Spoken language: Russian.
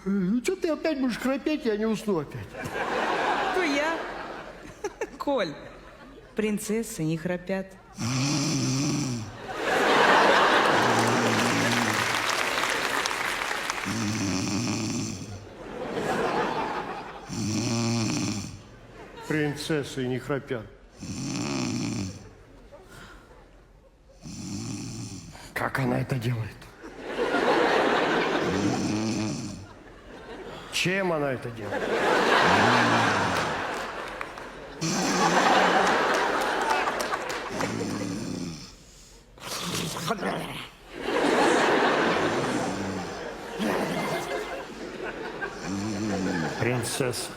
Ну что ты опять будешь храпеть, я не усну опять. То я. Коль, принцессы не храпят. Принцессы не храпят. Как она это делает? Чем она это делает? Принцесса.